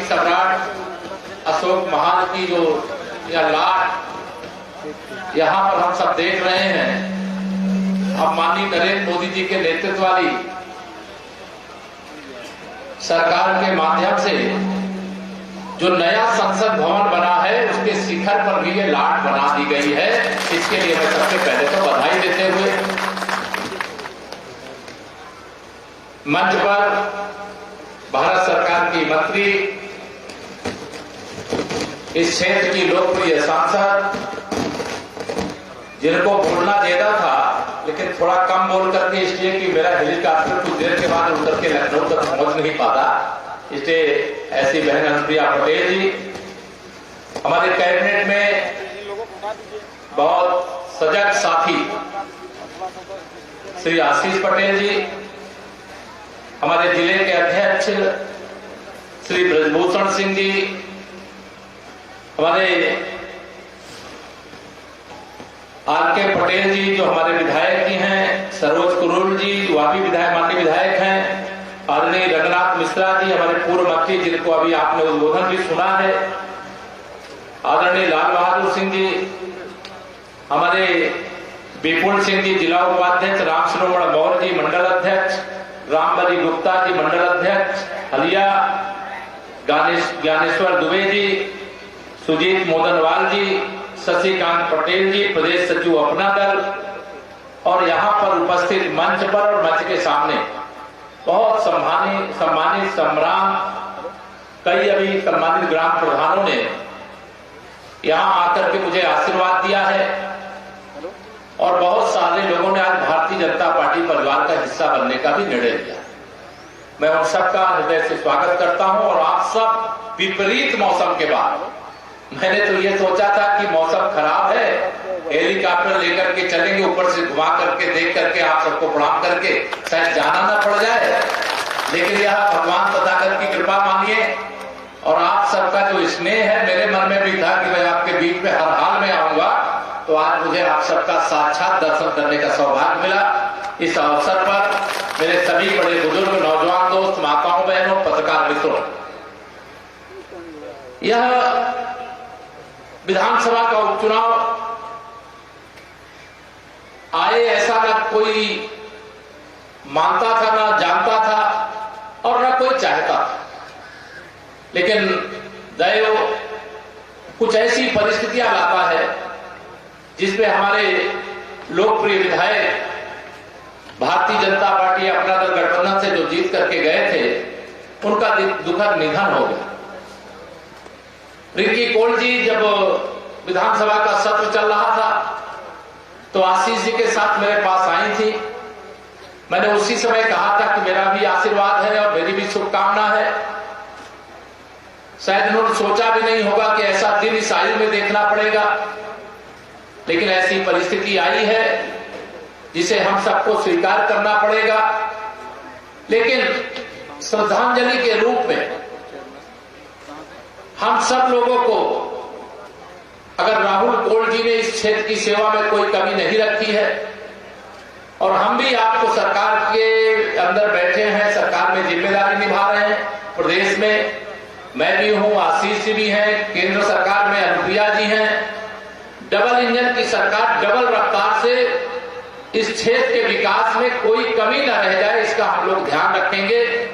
सांस्कृतिक सम्राट अशोक महाल की जो यह लाट यहाँ पर हम सब देख रहे हैं, अब माननीय नरेंद्र मोदी जी के नेतृत्व वाली सरकार के माध्यम से जो नया संसद भवन बना है उसके शिखर पर भी ये लाट बना दी गई है। इसके लिए मैं सबसे पहले तो बधाई देते हुए मंच पर भारत सरकार की मंत्री, इस क्षेत्र की लोकप्रिय सांसद, जिनको बोलना ज्यादा था लेकिन थोड़ा कम बोल करके, इसलिए कि मेरा हेलीकॉप्टर कुछ देर के बाद उतर के लखनऊ तक पहुंच नहीं पाता, इसलिए ऐसी बहन अनुप्रिया पटेल जी, हमारे कैबिनेट में बहुत सजग साथी श्री आशीष पटेल जी, हमारे जिले के अध्यक्ष श्री ब्रजभूषण सिंह जी, हमारे आर.के. पटेल जी जो हमारे विधायक जी हैं, सरोज कुरुल जी जो अभी माननीय विधायक हैं, आदरणीय रंगनाथ मिश्रा जी हमारे पूर्व मंत्री जिनको अभी आपने उद्बोधन भी सुना है, आदरणीय लाल बहादुर सिंह जी, हमारे विपुल सिंह जी जिला उपाध्यक्ष, राम श्रोमण मौर्य जी मंडल अध्यक्ष, रामबली गुप्ता जी मंडल अध्यक्ष हलिया, ज्ञानेश्वर दुबे जी, सुजीत मोदनवाल जी, शशिकांत पटेल जी प्रदेश सचिव अपना दल, और यहाँ पर उपस्थित मंच पर और मंच के सामने बहुत सम्मानित सम्राम, कई अभी सम्मानित ग्राम प्रधानों ने यहाँ आकर के मुझे आशीर्वाद दिया है, और बहुत सारे लोगों ने आज भारतीय जनता पार्टी परिवार का हिस्सा बनने का भी निर्णय लिया। मैं उन सबका हृदय से स्वागत करता हूं। और आप सब विपरीत मौसम के बाद, मैंने तो ये सोचा था कि मौसम खराब है, हेलीकॉप्टर लेकर के चलेंगे, ऊपर से घुमा करके देख करके आप सबको प्रणाम करके शायद जाना ना पड़ जाए, लेकिन यह भगवान तथागत की कृपा मानिए। और आप सबका जो स्नेह है, मेरे मन में भी था कि मैं आपके बीच में हर हाल में आऊंगा, तो आज मुझे आप सबका साक्षात दर्शन करने का सौभाग्य मिला। इस अवसर पर मेरे सभी बड़े बुजुर्ग, नौजवान दोस्त, माताओं बहनों, पत्रकार मित्रों, यह विधानसभा का उपचुनाव आए ऐसा ना कोई मानता था, ना जानता था और ना कोई चाहता था, लेकिन दैव कुछ ऐसी परिस्थितियां लाता है जिसमें हमारे लोकप्रिय विधायक भारतीय जनता पार्टी अपना दल गठबंधन से जो जीत करके गए थे, उनका दुखद निधन हो गया। रिंकी कौल जी जब विधानसभा का सत्र चल रहा था तो आशीष जी के साथ मेरे पास आई थी। मैंने उसी समय कहा था कि मेरा भी आशीर्वाद है और मेरी भी शुभकामना है। शायद उन्होंने सोचा भी नहीं होगा कि ऐसा दिन इस आयु में देखना पड़ेगा, लेकिन ऐसी परिस्थिति आई है जिसे हम सबको स्वीकार करना पड़ेगा। लेकिन श्रद्धांजलि के रूप में हम सब लोगों को, अगर राहुल कोल जी ने इस क्षेत्र की सेवा में कोई कमी नहीं रखी है, और हम भी आपको सरकार के अंदर बैठे हैं, सरकार में जिम्मेदारी निभा रहे हैं, प्रदेश में मैं भी हूं, आशीष जी भी हैं, केंद्र सरकार में अनुप्रिया जी हैं, डबल इंजन की सरकार डबल रफ्तार से इस क्षेत्र के विकास में कोई कमी न रह जाए, इसका हम लोग ध्यान रखेंगे।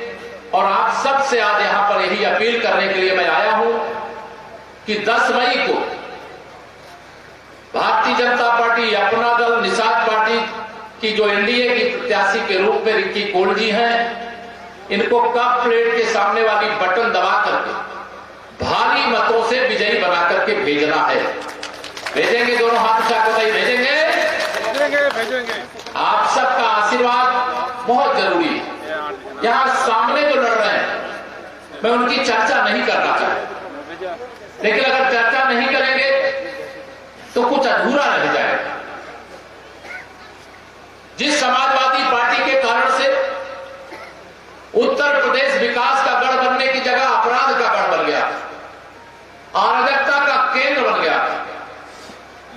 और आप सबसे आज यहां पर यही अपील करने के लिए मैं आया हूं कि 10 मई को भारतीय जनता पार्टी, अपना दल, निषाद पार्टी की जो एनडीए की प्रत्याशी के रूप में रिंकी कौल जी हैं, इनको कप प्लेट के सामने वाली बटन दबा करके भारी मतों से विजयी बना करके भेजना है। भेजेंगे? दोनों हाथ उठा कर बताइए, भेजेंगे? भेजेंगे। आप सबका आशीर्वाद बहुत जरूरी है। यहां सामने जो लड़ रहे हैं, मैं उनकी चर्चा नहीं करना चाहता, लेकिन अगर चर्चा नहीं करेंगे तो कुछ अधूरा रह जाएगा। जिस समाजवादी पार्टी के कारण से उत्तर प्रदेश विकास का गढ़ बनने की जगह अपराध का गढ़ बन गया, अराजकता का केंद्र बन गया,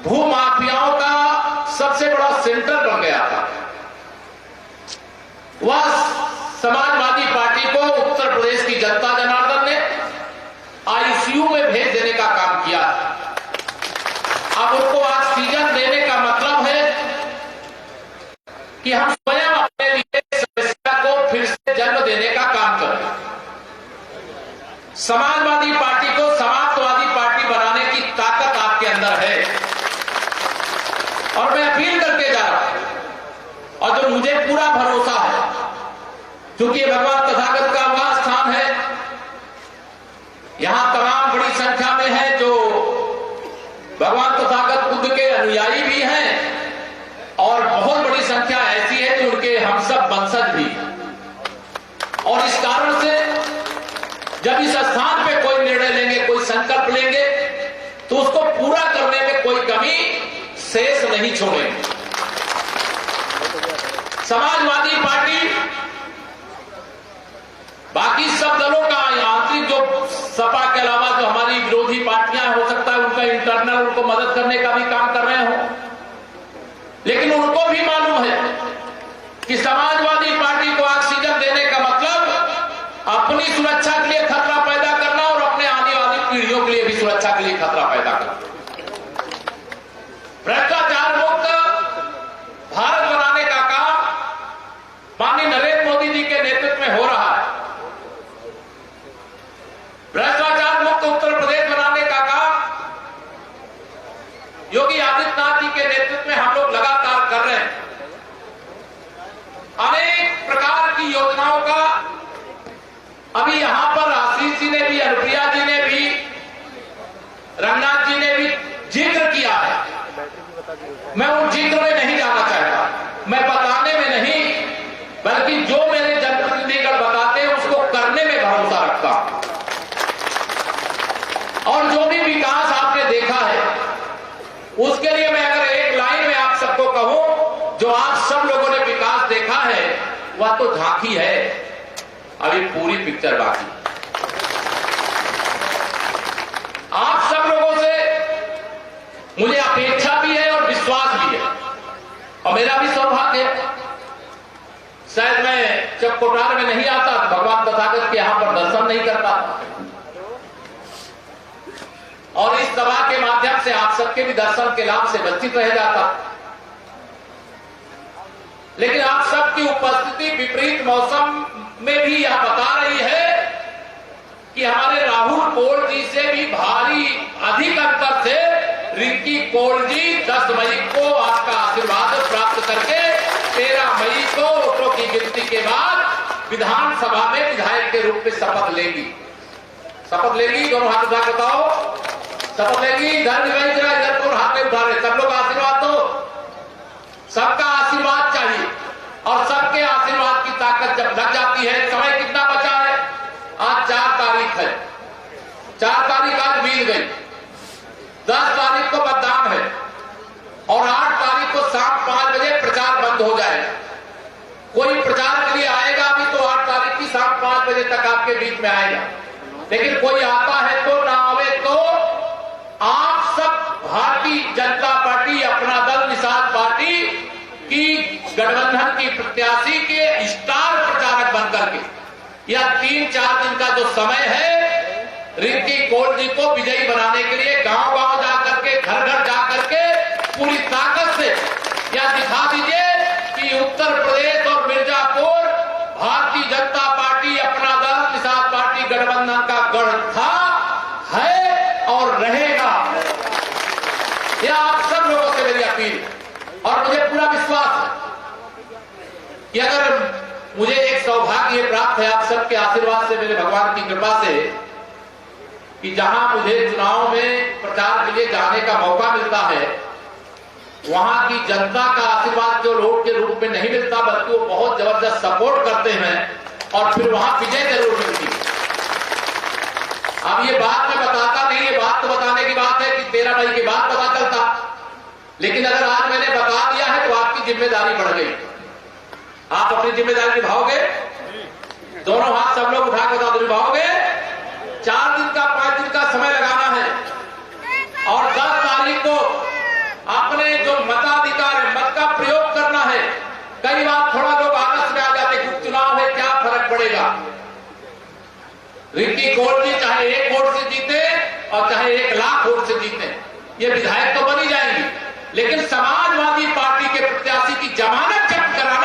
भूमाफियाओं का सबसे बड़ा सेंटर बन गया था, वह समाजवादी पार्टी को उत्तर प्रदेश की जनता जनार्दन ने कि हम स्वयं अपने लिए समस्या को फिर से जन्म देने का काम करें। समाजवादी पार्टी को समाजवादी पार्टी बनाने की ताकत आपके अंदर है और मैं अपील करके जा रहा हूं और जो मुझे पूरा भरोसा है, क्योंकि भगवान तथागत का वह स्थान है, यहां तमाम बड़ी संख्या में है जो भगवान तथागत बुद्ध के अनुयायी भी हैं और बहुत बड़ी संख्या ऐसी है जो उनके हम सब वंशज भी। और इस कारण से जब इस स्थान पे कोई निर्णय लेंगे, कोई संकल्प लेंगे, तो उसको पूरा करने में कोई कमी शेष नहीं छोड़ेंगे। समाजवादी पार्टी बाकी सब दलों का आंतरिक, जो सपा के अलावा जो हमारी विरोधी पार्टियां हो सकता है उनका इंटरनल उनको मदद करने का भी काम कर रहे हो, लेकिन उनको भी मालूम है कि समाजवादी पार्टी को ऑक्सीजन देने का मतलब अपनी सुरक्षा के लिए खतरा पैदा करना और अपने आने वाली पीढ़ियों के लिए भी सुरक्षा के लिए खतरा पैदा करना। भ्रष्टाचार मुक्त भारत बनाने का काम माननीय नरेंद्र मोदी जी के नेतृत्व में हो रहा है। भ्रष्टाचार मुक्त उत्तर प्रदेश बनाने का काम योगी आदित्यनाथ जी के नेतृत्व में हम लोग लगातार कर रहे हैं। अनेक प्रकार की योजनाओं का अभी यहां पर आशीष जी ने भी, अनुप्रिया जी ने भी, रंगनाथ जी ने भी जिक्र किया है। मैं उन जिक्र में नहीं जाना चाहता, मैं बताने में नहीं, बल्कि जो मेरे जनप्रतिनिधिगण बताते हैं उसको करने में भरोसा रखता हूं। और जो भी विकास आपने देखा है उसके लिए मैं अगर एक लाइन में आप सबको कहूं, जो आप सब लोगों ने विकास देखा है वह तो झांकी है, अभी पूरी पिक्चर बाकी। आप सब लोगों से मुझे अपेक्षा भी है और विश्वास भी है, और मेरा भी सौभाग्य है। शायद मैं जब कोटार में नहीं आता तो भगवान तथागत के यहां पर दर्शन नहीं कर पाता, और इस सभा के माध्यम से आप सबके भी दर्शन के लाभ से वंचित रह जाता। लेकिन आप सबकी उपस्थिति विपरीत मौसम में भी यह बता रही है कि हमारे राहुल कोल जी से भी भारी अधिक अंतर से रिंकी कोल जी 10 मई को आपका आशीर्वाद प्राप्त करके 13 मई को वोटों की गिनती के बाद विधानसभा में विधायक के रूप में शपथ लेगी। शपथ लेगी, दोनों हाथ उठा बताओ, शपथ लेगी। इधर इधर हाथ में उठा रहे, सब लोग आशीर्वाद दो। सबका आशीर्वाद चाहिए, और सबके आशीर्वाद की ताकत जब लग जाती है। समय कितना बचा है? आज 4 तारीख है, 4 तारीख आज बीत गई, 10 तारीख को मतदान है, और 8 तारीख को शाम 5 बजे प्रचार बंद हो जाएगा। कोई प्रचार के लिए आएगा अभी तो 8 तारीख की शाम 5 बजे तक आपके बीच में आएगा, लेकिन कोई आता है तो ना आवे तो आप सब भारतीय जनता पार्टी, अपना दल निषाद पार्टी की गठबंधन की प्रत्याशी के स्टार प्रचारक बनकर के यह 3-4 दिन का जो समय है रिंकी कोल जी को विजयी बनाने के लिए गांव-गांव जाकर के, घर-घर जाकर के पूरी ताकत से यह दिखा दीजिए कि उत्तर प्रदेश और मिर्जापुर भारतीय जनता पार्टी, अपना दल निषाद पार्टी गठबंधन का गढ़ था, है और रहेगा। यह आप सब लोगों से मेरी अपील, और मुझे पूरा विश्वास है कि अगर मुझे एक सौभाग्य प्राप्त है आप सबके आशीर्वाद से, मेरे भगवान की कृपा से, कि जहां मुझे चुनाव में प्रचार के लिए जाने का मौका मिलता है, वहां की जनता का आशीर्वाद जो वोट के रूप में नहीं मिलता, बल्कि वो बहुत जबरदस्त सपोर्ट करते हैं और फिर वहां विजय जरूर मिलती है। अब ये बात मैं बताता नहीं, ये बात तो बताने की बात है कि 13 मई के बाद पता चलता, लेकिन अगर आज मैंने बता दिया है तो आपकी जिम्मेदारी बढ़ गई। आप अपनी जिम्मेदारी निभाओगे, दोनों हाथ सब लोग उठा कर निभाओगे। 4 दिन का 5 दिन का समय लगाना है, और 10 तारीख को अपने जो मताधिकार है, मत का प्रयोग करना है। कई बार थोड़ा लोग आलस में आ जाते, उपचुनाव है क्या फर्क पड़ेगा। रिंकी कोल जी चाहे 1 वोट से जीते और चाहे 1 लाख वोट से जीते, ये विधायक तो बनी जाएंगी, लेकिन समाजवादी पार्टी के प्रत्याशी की जमानत जब्त कराना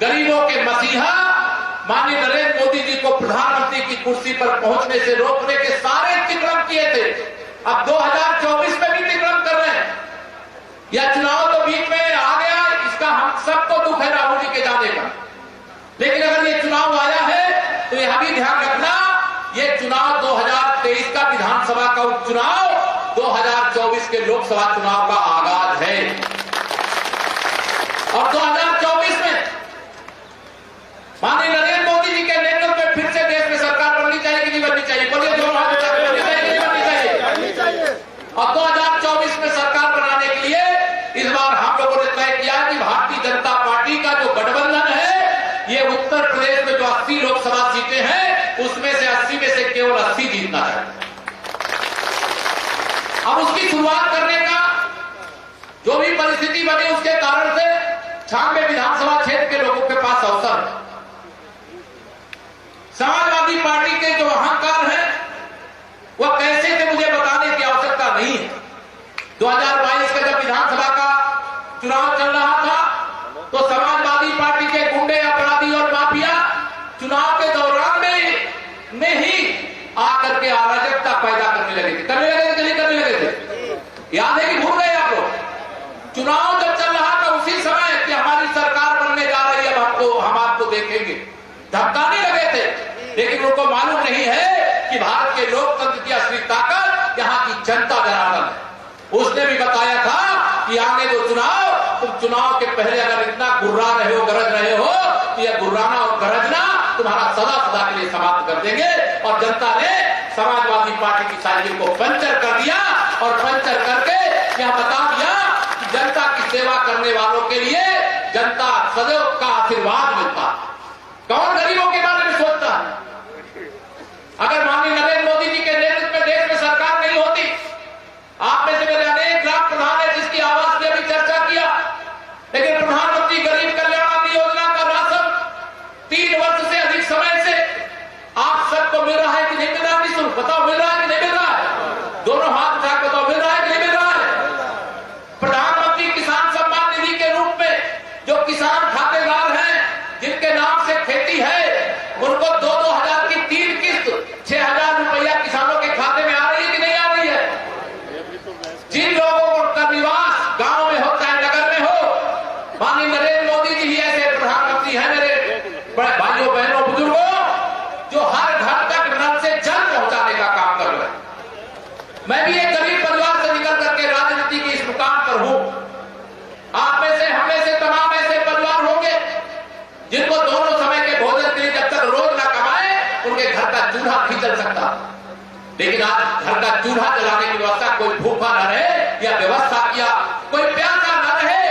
गरीबों के मसीहा माननीय नरेंद्र मोदी जी को प्रधानमंत्री की कुर्सी पर पहुंचने से रोकने के सारे अतिक्रम किए थे। अब 2024 में भी अतिक्रम कर रहे हैं। यह चुनाव तो बीच में आ गया, इसका हम सबको दुख है राहुल जी के जाने का, लेकिन अगर ये चुनाव आया है तो यह भी ध्यान रखना, ये चुनाव 2023 का विधानसभा का उपचुनाव 2024 के लोकसभा चुनाव का आगाज है। और 2024 में माननीय नरेंद्र मोदी जी के नेतृत्व में फिर से देश में सरकार बननी चाहिए कि नहीं बननी चाहिए? बोलिए, जो बननी चाहिए। और 2024 में सरकार बनाने के लिए इस बार हम लोगों ने तय किया कि भारतीय जनता पार्टी का जो गठबंधन है, ये उत्तर प्रदेश में जो 80 लोकसभा सीटें हैं, उसमें से 80 में से केवल 80 जीतना है। अब उसकी शुरुआत करने का जो भी परिस्थिति बनी, उसके कारण से 96 विधानसभा क्षेत्र के लोगों के पास अवसर है। समाजवादी पार्टी के जो अहंकार है वह कैसे थे मुझे बताने की आवश्यकता नहीं है। 2022 का जब विधानसभा का चुनाव चल रहा था तो समाजवादी पार्टी के गुंडे, अपराधी और माफिया चुनाव के दौरान में ही आकर के अराजकता पैदा करने लगे थे। करने लगे थे कि नहीं करने लगे थे? याद है कि भूल गए आप लोग? चुनाव जब चल रहा था उसी समय कि हमारी सरकार बनने जा रही है, हम आपको देखेंगे, धमकाने लगे थे। लेकिन उनको मालूम नहीं है कि भारत के लोकतंत्र की असली ताकत यहाँ की जनता जनार्दन है। उसने भी बताया था कि आने दो चुनाव, तुम चुनाव के पहले अगर इतना गुर्रा रहे हो, गरज रहे हो, तो यह गुर्राना और गरजना तुम्हारा सदा सदा के लिए समाप्त कर देंगे। और जनता ने समाजवादी पार्टी की साइकिल को पंचर कर दिया और पंचर करके यह बता दिया कि जनता की सेवा करने वालों के लिए जनता सदैव का आशीर्वाद मिलता। कौन गरीबों के बारे में सोचता है? अगर माननीय नरेंद्र मोदी जी के नेतृत्व में देश में सरकार नहीं होती, आप में से मेरे अनेक ग्राम प्रधान है जिसकी आवाज ने भी चर्चा किया, लेकिन प्रधानमंत्री गरीब कल्याण अन्न योजना का राशन 3 वर्ष से अधिक समय से आप सबको मिल रहा है कि नहीं मिल रहा? निःशुल्क बताओ, मिल रहा है कि नहीं मिल रहा है? दोनों हाथ उठा बताओ, मिल रहा है कि नहीं मिल रहा है? प्रधानमंत्री किसान सम्मान निधि के रूप में जो किसान खातेदार हैं, जिनके नाम से खेती है, उनको 2-2 हजार की 3 किस्त 6,000 रुपया किसानों के खाते में आ रही है कि नहीं आ रही है? जिन लोगों का निवास गांव में हो चाहे नगर में हो, माननीय नरेंद्र मोदी जी ही ऐसे प्रधानमंत्री हैं मेरे बड़े भाइयों बहनों बुजुर्गों, जो हर घर तक नल से जल पहुंचाने का काम कर रहे हैं। मैं भी एक गरीब परिवार से निकल करके राजनीति की इस मुकाम पर हूं। आप में से, हम में से तमाम ऐसे परिवार होंगे जिनको दोनों समय के भोजन के लिए जब तक रोज न कमाए उनके घर का चूल्हा नहीं जल सकता। लेकिन आज घर का चूल्हा जलाने की व्यवस्था, कोई भूखा न रहे या व्यवस्था किया, कोई प्यासा न रहे।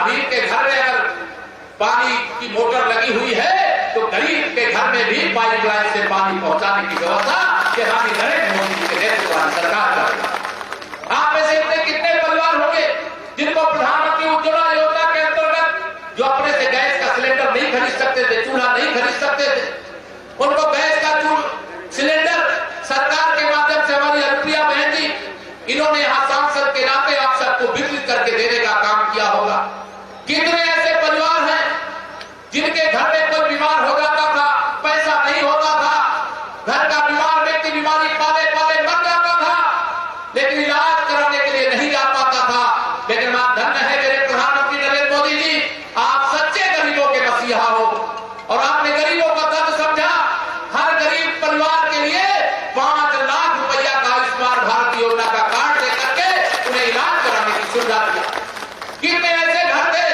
अमीर के घर में अगर पानी की मोटर लगी हुई है तो गरीब के घर में भी पाइपलाइन से पानी पहुंचाने की व्यवस्था ये माननीय नरेंद्र मोदी जी के नेतृत्व वाली सरकार कर। आप में से इतने कितने परिवार होंगे जिनको प्रधानमंत्री उज्ज्वला योजना के अंतर्गत जो अपने से गैस का सिलेंडर नहीं खरीद सकते थे, चूल्हा नहीं खरीद सकते थे, उनको गैस का सिलेंडर सरकार के माध्यम से हमारी अनुप्रिया बहन जी, इन्होंने यहां सांसद के नाते आप सबको वितरित करके देने का काम किया होगा। कितने ऐसे परिवार हैं जिनके घर में कोई बीमार हो जाता था, पैसा नहीं होता था, घर का बीमार व्यक्ति बीमारी पाले पाले मर जाता था, लेकिन इलाज कराने के लिए नहीं जा पाता था। लेकिन मां धन्य है मेरे प्रधानमंत्री नरेंद्र मोदी जी, आप सच्चे गरीबों के मसीहा हो और आपने गरीबों का दर्द समझा। हर गरीब परिवार के लिए 5 लाख रुपया का आयुष्मान भारत योजना का कार्ड दे करके उन्हें इलाज कराने की सुविधा दी। कितने ऐसे घर थे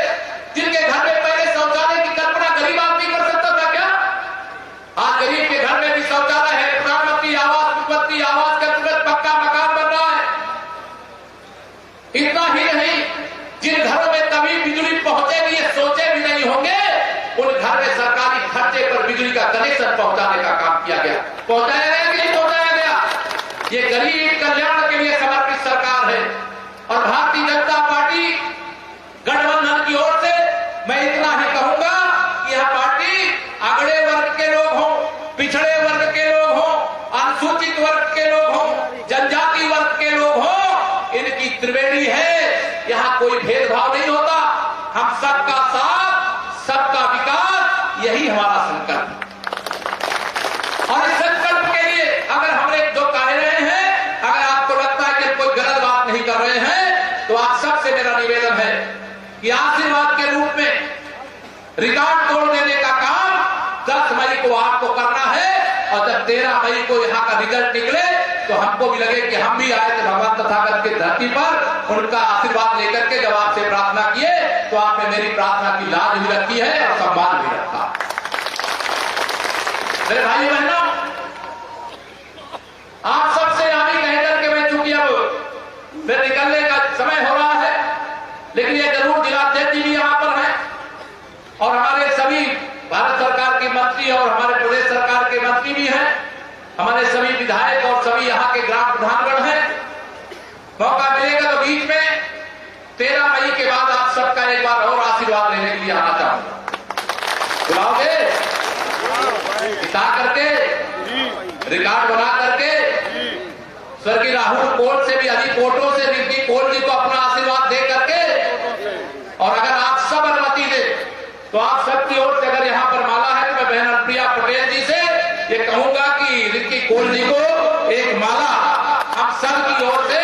जिनके घर में पहले शौचालय की कल्पना गरीब आदमी कर सकता था क्या? आज गरीब के घर में भी शौचालय है। प्रधानमंत्री आवास, मुख्यमंत्री आवास के अंतर्गत पक्का मकान बन रहा है। इतना ही नहीं, जिन घरों में कभी बिजली पहुंचेगी ये सोचे भी नहीं होंगे, उन घर में सरकारी खर्चे पर बिजली का कनेक्शन पहुंचाने का काम किया गया। पहुंचाया गया कि नहीं पहुंचाया गया? ये गरीब कल्याण के लिए समर्पित सरकार है। और भारतीय जनता पार्टी गठबंधन की ओर से मैं इतना ही कहूंगा कि यह पार्टी अगड़े वर्ग के लोग हों, पिछड़े वर्ग के लोग हों, अनुसूचित वर्ग के लोग हों, जनजाति वर्ग के लोग हों, इनकी त्रिवेणी है। यहाँ कोई भेदभाव नहीं होता। हम सबका साथ, सबका विकास हमारा संकल्प। और इस संकल्प के लिए अगर हम जो कह रहे हैं, अगर आपको लगता है कि कोई गलत बात नहीं कर रहे हैं, तो आप सबसे मेरा निवेदन है कि आशीर्वाद के रूप में रिकॉर्ड तोड़ देने का काम 10 मई को आपको करना है। और जब 13 मई को यहाँ का रिजल्ट निकले तो हमको भी लगे कि हम भी आए थे भगवान तथागत की धरती पर, उनका आशीर्वाद लेकर के जब आपसे प्रार्थना किए तो आपने मेरी प्रार्थना की लाज भी रखी है और सम्मान भी रखा। मेरे भाई बहनों, आप सबसे आगे कह करके मैं चूंकि अब फिर निकलने का समय हो रहा है, लेकिन ये जरूर जिलाध्यक्ष जी भी यहाँ पर हैं और हमारे सभी भारत सरकार के मंत्री और हमारे प्रदेश सरकार के मंत्री भी हैं, हमारे सभी विधायक और सभी यहाँ के ग्राम प्रधानगण हैं। मौका मिलेगा तो बीच में 13 मई के बाद आप सबका एक बार और आशीर्वाद लेने के लिए आना चाहूंगा। बुलाओगे? बिता करके, रिकॉर्ड बना करके, स्वर्गीय राहुल कोल से भी अधिक वोटों से रिक्की कोल जी को अपना आशीर्वाद दे करके, और अगर आप सब अनुमति दे तो आप सबकी ओर से अगर यहाँ पर माला है तो मैं बहन अनुप्रिया पटेल जी से ये कहूंगा कि रिक्की कोल जी को एक माला हम सब की ओर से,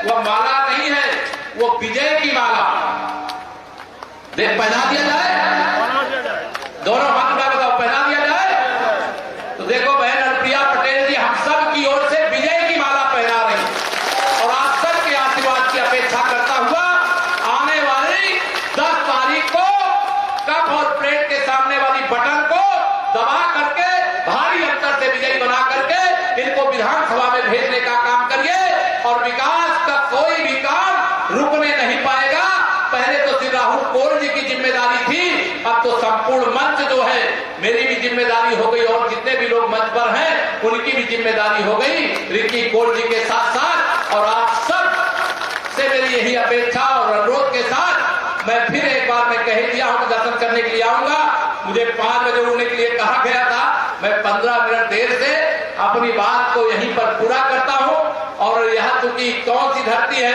वो माला नहीं है, वो विजय की माला पहना दिया जाए। दोनों हाथ में बताओ, पहना दिया जाए। तो देखो बहन अनुप्रिया पटेल जी हम सब की ओर से विजय की माला पहना रही और आप सब के आशीर्वाद की अपेक्षा करता हुआ आने वाली 10 तारीख को कप और प्लेट के सामने वाली बटन को दबा करके भारी अंतर से विजयी बना करके इनको विधानसभा में भेजने का काम करिए और विकास का कोई भी काम रुकने नहीं पाएगा। पहले तो श्री राहुल कोल जी की जिम्मेदारी थी, अब तो संपूर्ण मंच जो है मेरी भी जिम्मेदारी हो गई और जितने भी लोग मंच पर हैं उनकी भी जिम्मेदारी हो गई रिक्की कोल जी के साथ साथ। और आप सब से मेरी यही अपेक्षा और अनुरोध के साथ मैं फिर एक बार मैं कह दिया हूं दर्शन करने के लिए आऊंगा। मुझे 5 बजे उड़ने के लिए कहा गया था, मैं 15 मिनट देर से अपनी बात को यहीं पर पूरा करता हूं। और यहाँ चूंकि कौन सी धरती है,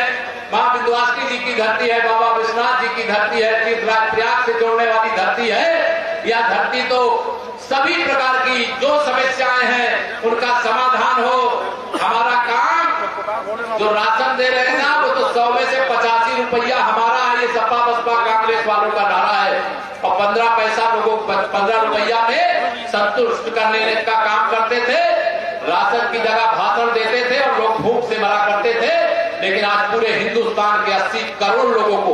मां विंध्यवासिनी जी की धरती है, बाबा विश्वनाथ जी की धरती है, तीर्थराज प्रयाग से जोड़ने वाली धरती है। यह धरती तो सभी प्रकार की जो समस्याएं हैं उनका समाधान हो। हमारा काम जो राशन दे रहे हैं ना, वो तो 100 में से 85 रुपया हमारा है। ये सपा बसपा कांग्रेस वालों का नारा है और 15 पैसा लोगों 15 रुपया में संतुष्ट करने का काम करते थे। राशन की जगह भाषण देते थे और लोग भूख से मरा करते थे। लेकिन आज पूरे हिंदुस्तान के 80 करोड़ लोगों को,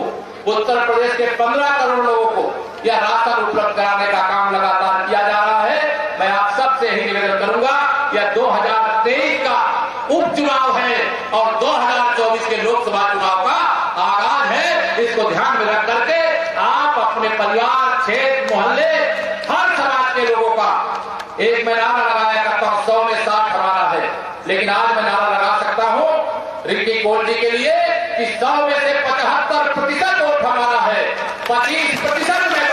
उत्तर प्रदेश के 15 करोड़ लोगों को यह राशन उपलब्ध कराने का काम लगातार किया जा रहा है। मैं आप सबसे यही निवेदन करूंगा, यह 2023 का उपचुनाव है और 2024 के लोकसभा चुनाव का आगाज है। इसको ध्यान में रख करके आप अपने परिवार, क्षेत्र, मोहल्ले, हर समाज के लोगों का एक मैं नारा लगाया करता हूं, 100 में 60 हमारा है। लेकिन आज मैं नारा लगा सकता हूं रिक्की कोल जी के लिए कि 100 में से 75% वोट हमारा है, 25% में